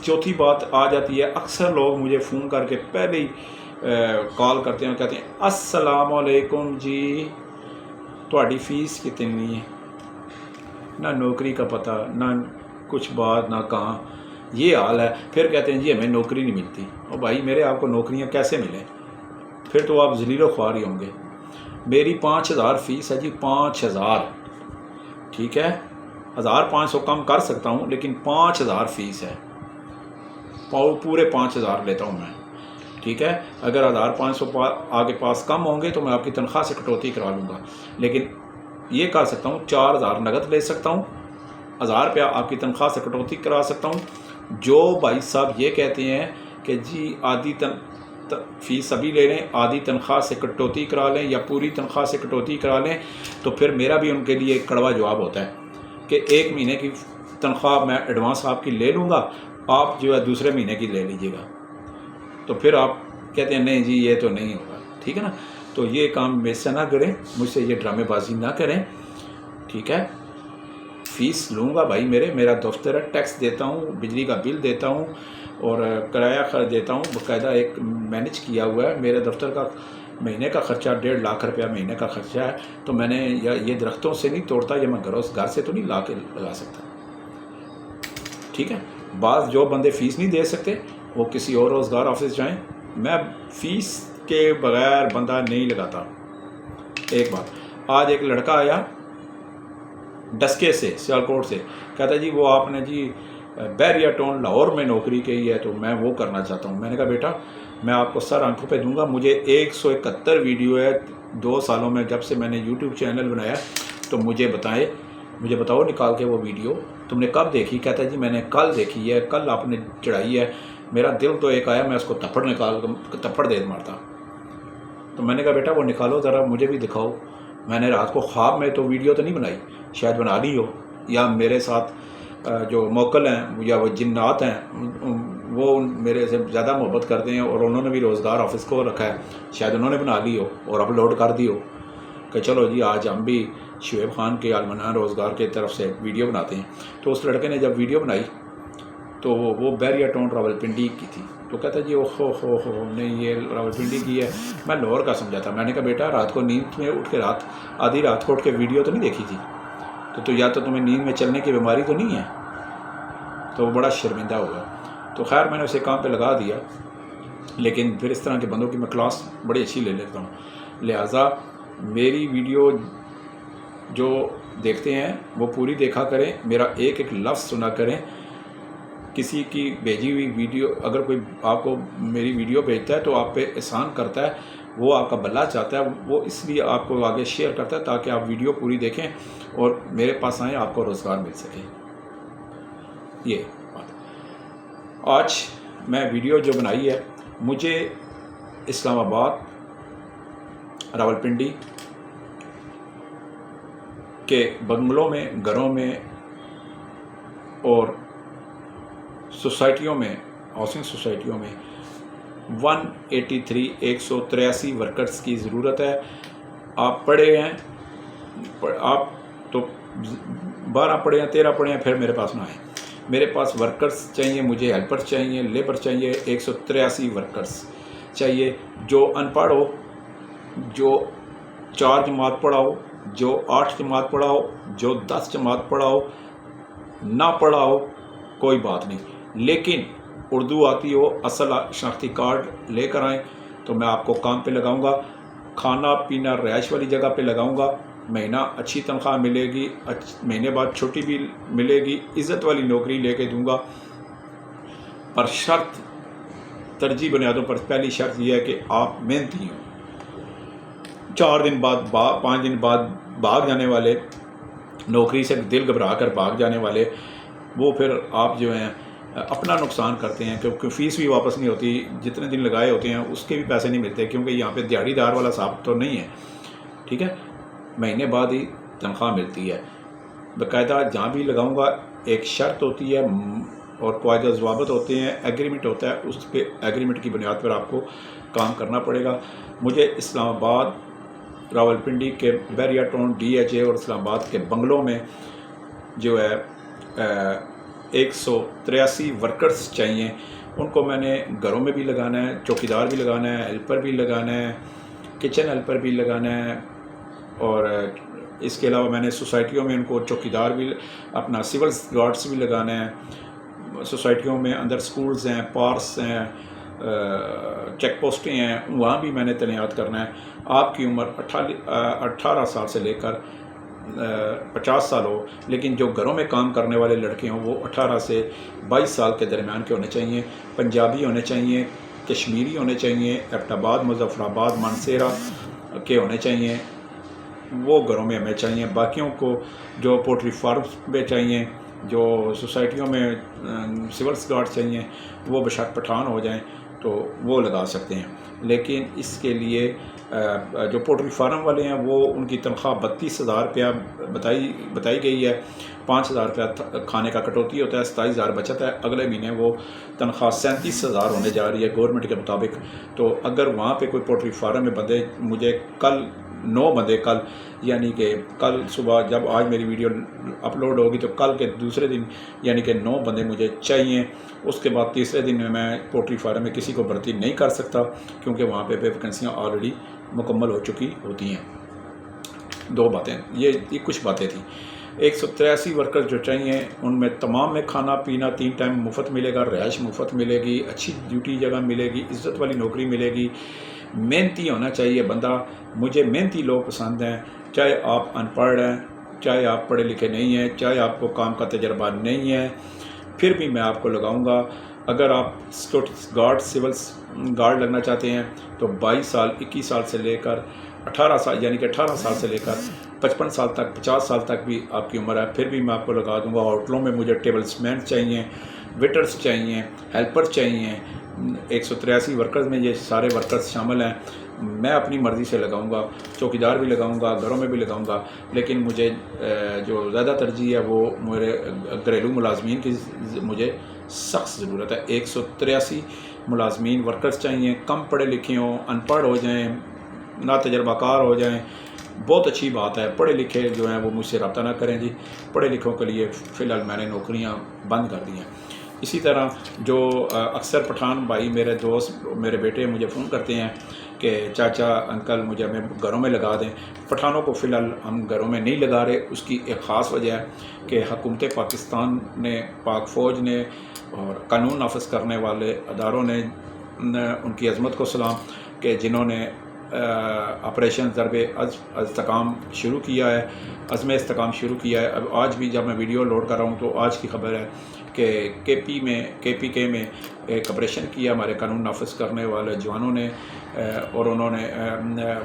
چوتھی بات آ جاتی ہے، اکثر لوگ مجھے فون کر کے پہلے ہی کال کرتے ہیں اور کہتے ہیں السلام علیکم جی تہاڈی فیس کتنی ہے؟ نہ نوکری کا پتہ، نہ کچھ بات، نہ کہاں، یہ حال ہے۔ پھر کہتے ہیں جی ہمیں نوکری نہیں ملتی۔ اور بھائی میرے آپ کو نوکریاں کیسے ملیں؟ پھر تو آپ ذلیل و خوار ہی ہوں گے۔ میری 5000 فیس ہے جی، 5000، ٹھیک ہے، 1500 کم کر سکتا ہوں لیکن 5000 فیس ہے، پورے 5000 لیتا ہوں میں، ٹھیک ہے۔ اگر 1500 آگے پاس کم ہوں گے تو میں آپ کی تنخواہ سے کٹوتی کرا لوں گا، لیکن یہ کر سکتا ہوں 4000 نقد لے سکتا ہوں، 1000 روپیہ آپ کی تنخواہ سے کٹوتی کرا سکتا ہوں۔ جو بھائی صاحب یہ کہتے ہیں کہ جی آدھی فیس ابھی لے لیں، آدھی تنخواہ سے کٹوتی کرا لیں یا پوری تنخواہ سے کٹوتی کرا لیں، تو پھر میرا بھی ان کے لیے ایک کڑوا جواب ہوتا ہے کہ 1 مہینے کی تنخواہ میں ایڈوانس آپ کی لے لوں گا، آپ جو ہے دوسرے مہینے کی لے لیجیے گا۔ تو پھر آپ کہتے ہیں نہیں جی یہ تو نہیں ہوگا، ٹھیک ہے نا۔ تو یہ کام مجھ سے نہ کریں، مجھ سے یہ ڈرامے بازی نہ کریں، ٹھیک ہے۔ فیس لوں گا بھائی، میرا دفتر ہے، ٹیکس دیتا ہوں، بجلی کا بل دیتا ہوں اور کرایہ خرچ دیتا ہوں، باقاعدہ ایک مینیج کیا ہوا ہے۔ میرے دفتر کا مہینے کا خرچہ 1.5 لاکھ روپیہ مہینے کا خرچہ ہے، تو میں نے یہ درختوں سے نہیں توڑتا، یہ میں گھر سے تو نہیں لا کے لگا سکتا، ٹھیک ہے۔ بعض جو بندے فیس نہیں دے سکتے وہ کسی اور روزگار آفس جائیں، میں فیس کے بغیر بندہ نہیں لگاتا۔ ایک بات، آج ایک لڑکا آیا ڈسکے سے، سیالکوٹ سے، کہتا جی وہ آپ نے جی بیریا ٹاؤن لاہور میں نوکری کی ہے تو میں وہ کرنا چاہتا ہوں۔ میں نے کہا بیٹا میں آپ کو سر آنکھوں پہ دوں گا، مجھے 171 ویڈیو ہے 2 سالوں میں، جب سے میں نے یوٹیوب چینل بنایا، تو مجھے بتاؤ نکال کے وہ ویڈیو تم نے کب دیکھی؟ کہتا ہے جی میں نے کل دیکھی ہے، کل آپ نے چڑھائی ہے، میرا دل تو ایک آیا میں اس کو تھپڑ دے مارتا۔ تو میں نے کہا بیٹا وہ نکالو ذرا مجھے بھی دکھاؤ۔ میں نے رات کو خواب میں تو ویڈیو تو نہیں بنائی، شاید بنا لی ہو، یا میرے ساتھ جو موکل ہیں یا وہ جنات ہیں وہ میرے سے زیادہ محبت کرتے ہیں اور انہوں نے بھی روزگار آفس کو رکھا ہے، شاید انہوں نے بنا لی ہو اور اپلوڈ کر دی ہو کہ چلو جی آج ہم بھی شعیب خان کے عالمانہ روزگار کی طرف سے ویڈیو بناتے ہیں۔ تو اس لڑکے نے جب ویڈیو بنائی تو وہ بیریا ٹاؤن راولپنڈی کی تھی، تو کہتا جی ہو نہیں یہ راولپنڈی کی ہے، میں لاہور کا سمجھا تھا۔ میں نے کہا بیٹا رات کو نیند میں اٹھ کے آدھی رات کو اٹھ کے ویڈیو تو نہیں دیکھی تھی، تو یا تو تمہیں نیند میں چلنے کی بیماری تو نہیں ہے؟ تو وہ بڑا شرمندہ ہوگا۔ تو خیر میں نے اسے کام پہ لگا دیا، لیکن پھر اس طرح کے بندوں کی میں کلاس بڑی اچھی لے لیتا ہوں، لہٰذا میری ویڈیو جو دیکھتے ہیں وہ پوری دیکھا کریں، میرا ایک ایک لفظ سنا کریں۔ کسی کی بھیجی ہوئی ویڈیو اگر کوئی آپ کو میری ویڈیو بھیجتا ہے تو آپ پہ احسان کرتا ہے، وہ آپ کا بھلا چاہتا ہے، وہ اس لیے آپ کو آگے شیئر کرتا ہے تاکہ آپ ویڈیو پوری دیکھیں اور میرے پاس آئیں، آپ کو روزگار مل سکے۔ یہ بات آج میں ویڈیو جو بنائی ہے، مجھے اسلام آباد راولپنڈی کے بنگلوں میں، گھروں میں اور سوسائٹیوں میں، ہاؤسنگ سوسائٹیوں میں 183 ورکرز کی ضرورت ہے۔ آپ پڑھے ہیں، آپ تو 12 پڑھے ہیں، 13 پڑھے ہیں، پھر میرے پاس نہ آئیں۔ میرے پاس ورکرز چاہیے، مجھے ہیلپر چاہیے، لیبر چاہیے، 183 ورکرز چاہیے، جو ان پڑھ ہو، جو 4 جماعت پڑھا ہو، جو 8 جماعت پڑھا ہو، جو 10 جماعت پڑھا ہو، نہ پڑھا ہو کوئی بات نہیں، لیکن اردو آتی ہو، اصل شناختی کارڈ لے کر آئیں تو میں آپ کو کام پہ لگاؤں گا، کھانا پینا رہائش والی جگہ پہ لگاؤں گا، مہینہ اچھی تنخواہ ملے گی، مہینے بعد چھٹی بھی ملے گی، عزت والی نوکری لے کے دوں گا، پر شرط ترجیح بنیادوں پر پہلی شرط یہ ہے کہ آپ محنتی ہوں۔ 4 دن بعد 5 دن بعد بھاگ جانے والے، نوکری سے دل گھبرا کر بھاگ جانے والے، وہ پھر آپ جو ہیں اپنا نقصان کرتے ہیں، کیونکہ فیس بھی واپس نہیں ہوتی، جتنے دن لگائے ہوتے ہیں اس کے بھی پیسے نہیں ملتے، کیونکہ یہاں پہ دیہڑی دار والا صاحب تو نہیں ہے، ٹھیک ہے، مہینے بعد ہی تنخواہ ملتی ہے۔ باقاعدہ جہاں بھی لگاؤں گا ایک شرط ہوتی ہے اور قواعد و ضوابط ہوتے ہیں، ایگریمنٹ ہوتا ہے، اس پہ ایگریمنٹ کی بنیاد پر آپ کو کام کرنا پڑے گا۔ مجھے اسلام آباد، راولپنڈی کے بیریا ٹاؤن DHA اور اسلام آباد کے بنگلوں میں جو ہے 183 ورکرز چاہیے. ان کو میں نے گھروں میں بھی لگانا ہے, چوکیدار بھی لگانا ہے, ہیلپر بھی لگانا ہے, کچن ہیلپر بھی لگانا ہے, اور اس کے علاوہ میں نے سوسائٹیوں میں ان کو چوکیدار بھی, اپنا سول گارڈس بھی لگانا ہے. سوسائٹیوں میں اندر سکولز ہیں, پارکس ہیں, چیک پوسٹیں ہیں, وہاں بھی میں نے تعینات کرنا ہے. آپ کی عمر 18 سال سے لے کر 50 سال ہو, لیکن جو گھروں میں کام کرنے والے لڑکے ہوں وہ 18 سے 22 سال کے درمیان کے ہونے چاہیے. پنجابی ہونے چاہیے, کشمیری ہونے چاہیے, ایبٹ آباد, مظفر آباد, مانسیرا کے ہونے چاہیے, وہ گھروں میں ہمیں چاہیے. باقیوں کو جو پولٹری فارمز پہ چاہیے, جو سوسائٹیوں میں سولس گارڈ چاہیے, وہ بشک پٹھان ہو جائیں تو وہ لگا سکتے ہیں. لیکن اس کے لیے جو پولٹری فارم والے ہیں وہ ان کی تنخواہ 32,000 روپیہ بتائی گئی ہے. 5,000 روپیہ کھانے کا کٹوتی ہوتا ہے, 27,000 بچت ہے. اگلے مہینے وہ تنخواہ 37,000 ہونے جا رہی ہے گورنمنٹ کے مطابق. تو اگر وہاں پہ کوئی پولٹری فارم میں بندے, مجھے کل 9 بندے, کل یعنی کہ کل صبح جب آج میری ویڈیو اپلوڈ ہوگی تو کل کے دوسرے دن یعنی کہ 9 بندے مجھے چاہیے. اس کے بعد تیسرے دن میں پولٹری فارم میں کسی کو بھرتی نہیں کر سکتا, کیونکہ وہاں پہ ویکینسیاں آلریڈی مکمل ہو چکی ہوتی ہیں. 2 باتیں, یہ کچھ باتیں تھیں. 183 ورکر جو چاہیے ان میں تمام میں کھانا پینا 3 ٹائم مفت ملے گا, رہائش مفت ملے گی, اچھی ڈیوٹی جگہ ملے گی, عزت والی نوکری ملے گی. محنتی ہونا چاہیے بندہ. مجھے محنتی لوگ پسند ہیں, چاہے آپ ان پڑھ ہیں, چاہے آپ پڑھے لکھے نہیں ہیں, چاہے آپ کو کام کا تجربہ نہیں ہے, پھر بھی میں آپ کو لگاؤں گا. اگر آپ سیکورٹی گارڈ, سولس گارڈ لگنا چاہتے ہیں تو 22 سال, 21 سال سے لے کر 18 سال, یعنی کہ 18 سال سے لے کر 55 سال تک, 50 سال تک بھی آپ کی عمر ہے, پھر بھی میں آپ کو لگا دوں گا. ہوٹلوں میں مجھے ٹیبلز مین چاہیے, ویٹرز چاہیے, ہیلپر چاہیے. 183 ورکرز میں یہ سارے ورکرز شامل ہیں. میں اپنی مرضی سے لگاؤں گا, چوکیدار بھی لگاؤں گا, گھروں میں بھی لگاؤں گا, لیکن مجھے جو زیادہ ترجیح ہے وہ میرے گھریلو ملازمین کی مجھے سخت ضرورت ہے. 183 ملازمین ورکرز چاہیے. کم پڑھے لکھے ہوں, ان پڑھ ہو جائیں, نا تجربہ کار ہو جائیں, بہت اچھی بات ہے. پڑھے لکھے جو ہیں وہ مجھ سے رابطہ نہ کریں جی. پڑھے لکھوں کے لیے فی الحال میں نے نوکریاں بند کر دی ہیں. اسی طرح جو اکثر پٹھان بھائی, میرے دوست, میرے بیٹے مجھے فون کرتے ہیں کہ چاچا, انکل, مجھے ہمیں گھروں میں لگا دیں. پٹھانوں کو فی الحال ہم گھروں میں نہیں لگا رہے. اس کی ایک خاص وجہ ہے کہ حکومت پاکستان نے, پاک فوج نے اور قانون نافذ کرنے والے اداروں نے, ان کی عظمت کو سلام, کہ جنہوں نے آپریشن ضرب استحکام شروع کیا ہے, عزم استحکام شروع کیا ہے. اب آج بھی جب میں ویڈیو لوڈ کر رہا ہوں تو آج کی خبر ہے کہ کے پی کے میں ایک آپریشن کیا ہمارے قانون نافذ کرنے والے جوانوں نے, اور انہوں نے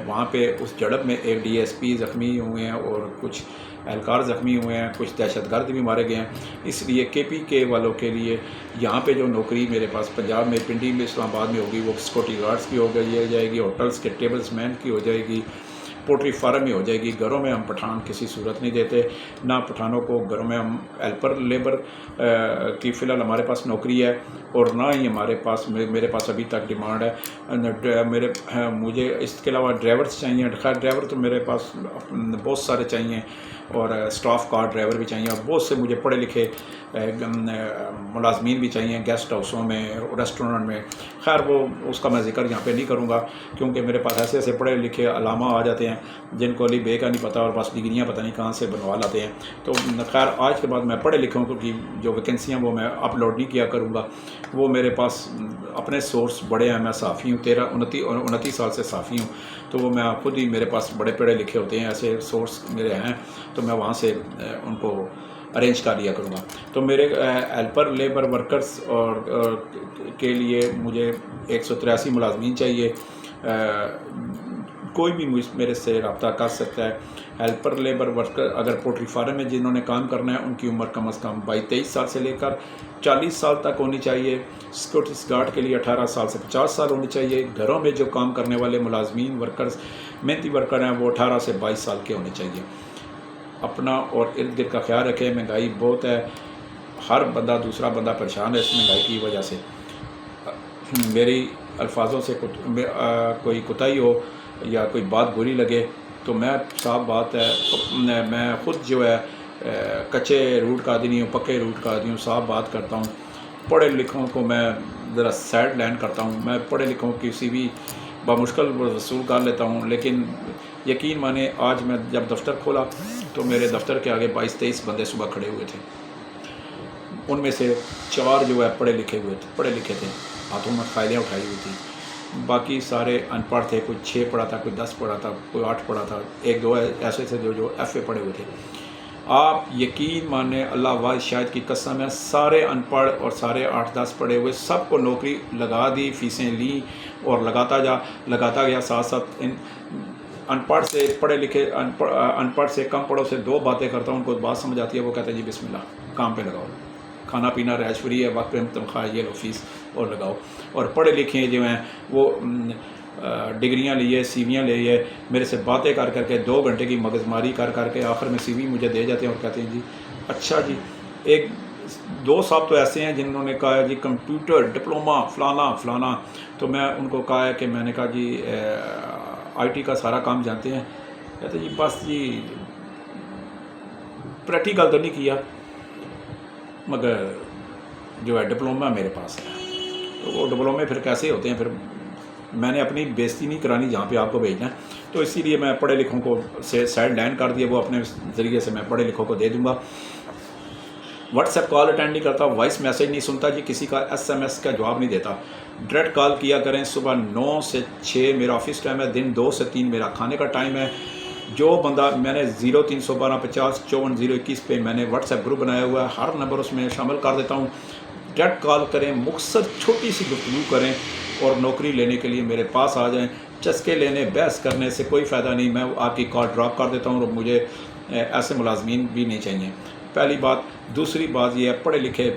وہاں پہ اس جھڑپ میں ایک ڈی ایس پی زخمی ہوئے ہیں اور کچھ اہلکار زخمی ہوئے ہیں, کچھ دہشت گرد بھی مارے گئے ہیں. اس لیے کے پی کے والوں کے لیے یہاں پہ جو نوکری میرے پاس پنجاب میں, پنڈی میں, اسلام آباد میں ہوگی, وہ سیکورٹی گارڈز کی ہو جائے گی, ہوٹلز کے ٹیبلز مین کی ہو جائے گی, پولٹری فارم میں ہو جائے گی. گھروں میں ہم پٹھان کسی صورت نہیں دیتے, نہ پٹھانوں کو گھروں میں ہم ہیلپر لیبر کی فی الحال ہمارے پاس نوکری ہے, اور نہ ہی ہمارے پاس, میرے پاس ابھی تک ڈیمانڈ ہے. مجھے اس کے علاوہ ڈرائیورس چاہیے. خیر ڈرائیور تو میرے پاس بہت سارے چاہیے, اور اسٹاف کار ڈرائیور بھی چاہیے, اور بہت سے مجھے پڑھے لکھے ملازمین بھی چاہیے گیسٹ ہاؤسوں میں, ریسٹورنٹ میں. خیر وہ اس کا میں ذکر یہاں پہ نہیں کروں گا, کیونکہ میرے پاس ایسے ایسے پڑھے لکھے علامہ آ جاتے ہیں جن کو علی بے کا نہیں پتہ, اور بس ڈگریاں پتہ نہیں کہاں سے بنوا لاتے ہیں. تو خیر آج کے بعد میں پڑھے لکھوں کی جو ویکینسیاں وہ میں اپلوڈ نہیں کیا کروں گا. وہ میرے پاس اپنے سورس بڑے ہیں. میں صحافی ہوں, 29 سال سے صحافی ہوں, تو وہ میں خود ہی, میرے پاس بڑے پڑھے لکھے ہوتے ہیں, ایسے سورس میرے ہیں, تو میں وہاں سے ان کو ارینج کر لیا کروں گا. تو میرے ہیلپر لیبر ورکرز اور کے لیے مجھے 183 ملازمین چاہیے. کوئی بھی میرے سے رابطہ کر سکتا ہے. ہیلپر لیبر ورکر اگر پولٹری فارم میں جنہوں نے کام کرنا ہے ان کی عمر کم از کم 22-23 سال سے لے کر 40 سال تک ہونی چاہیے. سیکورٹی گارڈ کے لیے 18 سال سے 50 سال ہونی چاہیے. گھروں میں جو کام کرنے والے ملازمین ورکرز محنتی ورکر ہیں وہ 18 سے 22 سال کے ہونے چاہیے. اپنا اور ارد گرد کا خیال رکھیں. مہنگائی بہت ہے, ہر بندہ دوسرا بندہ پریشان ہے اس مہنگائی کی وجہ سے. میری الفاظوں سے کوئی کوتاہی ہو یا کوئی بات بری لگے تو میں صاف بات ہے, میں خود جو ہے کچے روٹ کا آدمی نہیں ہوں، پکے روٹ کا آدمی ہوں، صاف بات کرتا ہوں. پڑھے لکھوں کو میں ذرا سائڈ لائن کرتا ہوں. میں پڑھے لکھوں کی سی بھی بمشکل وصول کر لیتا ہوں، لیکن یقین مانے آج میں جب دفتر کھولا تو میرے دفتر کے آگے 22-23 بندے صبح کھڑے ہوئے تھے. ان میں سے 4 جو ہے پڑھے لکھے تھے، ہاتھوں میں فائلیں اٹھائی ہوئی تھی. باقی سارے ان پڑھ تھے. کوئی 6 پڑھا تھا، کوئی 10 پڑھا تھا، کوئی 8 پڑھا تھا. 1-2 ایسے تھے جو ایف اے پڑھے ہوئے تھے. آپ یقین مانے اللہ واحد شاہد کی قسم ہے، سارے ان پڑھ اور سارے 8-10 پڑھے ہوئے سب کو نوکری لگا دی، فیسیں لیں اور لگاتا گیا. ساتھ ساتھ ان پڑھ سے پڑھے لکھے، ان پڑھ سے کم پڑھوں سے 2 باتیں کرتا ہوں، ان کو بات سمجھ آتی ہے. وہ کہتے ہیں جی بسم اللہ، کام پہ لگاؤ، کھانا پینا رہائش فری ہے، وقت پہ تنخواہ یہ لو فیس اور لگاؤ. اور پڑھے لکھے جو ہیں وہ ڈگریاں لیے، سی ویاں لیے، میرے سے باتیں کر کے 2 گھنٹے کی مغز ماری کر کے آخر میں سی وی مجھے دے جاتے ہیں اور کہتے ہیں جی اچھا جی. 1-2 صاحب تو ایسے ہیں جنہوں نے کہا ہے جی کمپیوٹر ڈپلوما فلانا. تو میں ان کو کہا ہے کہ میں نے کہا جی آئی ٹی کا سارا کام جانتے ہیں. کہتے جی بس جی پریکٹیکل تو نہیں کیا، مگر جو ہے ڈپلوما میرے پاس ہے. تو وہ ڈپلومے پھر کیسے ہوتے ہیں، پھر میں نے اپنی بےزتی نہیں کرانی جہاں پہ آپ کو بھیجنا ہے. تو اسی لیے میں پڑھے لکھوں کو سے سائڈ لائن کر دیا. وہ اپنے ذریعے سے میں پڑھے لکھوں کو دے دوں گا. واٹس ایپ کال اٹینڈ نہیں کرتا، وائس میسیج نہیں سنتا جی، کسی کا SMS کا جواب نہیں دیتا. ڈائریکٹ کال کیا کریں. صبح 9 سے 6 میرا آفس ٹائم ہے، دن 2 سے 3 میرا کھانے کا ٹائم ہے. جو بندہ میں نے 0312 50 54 021 پہ میں نے واٹس ایپ گروپ بنایا ہوا ہے، ہر نمبر اس میں شامل کر دیتا ہوں. ڈائریکٹ کال کریں، مختصر چھوٹی سی گفتگو کریں اور نوکری لینے کے لیے میرے پاس آ جائیں. چسکے لینے بحث کرنے سے کوئی فائدہ نہیں. میں آپ کی کال ڈراپ کر دیتا ہوں اور مجھے ایسے ملازمین بھی نہیں چاہیے. پہلی بات. دوسری بات یہ ہے پڑھے لکھے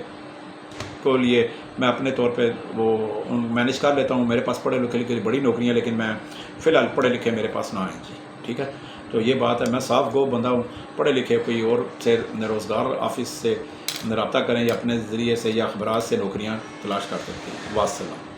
کو لیے میں اپنے طور پہ وہ مینیج کر لیتا ہوں. میرے پاس پڑھے لکھے کے لیے بڑی نوکریاں، لیکن میں فی الحال پڑھے لکھے میرے پاس نہ آئیں جی. ٹھیک ہے، تو یہ بات ہے. میں صاف گو بندہ ہوں. پڑھے لکھے کوئی اور سے روزگار آفس سے رابطہ کریں یا اپنے ذریعے سے یا اخبارات سے نوکریاں تلاش کر سکتے ہیں. والسلام.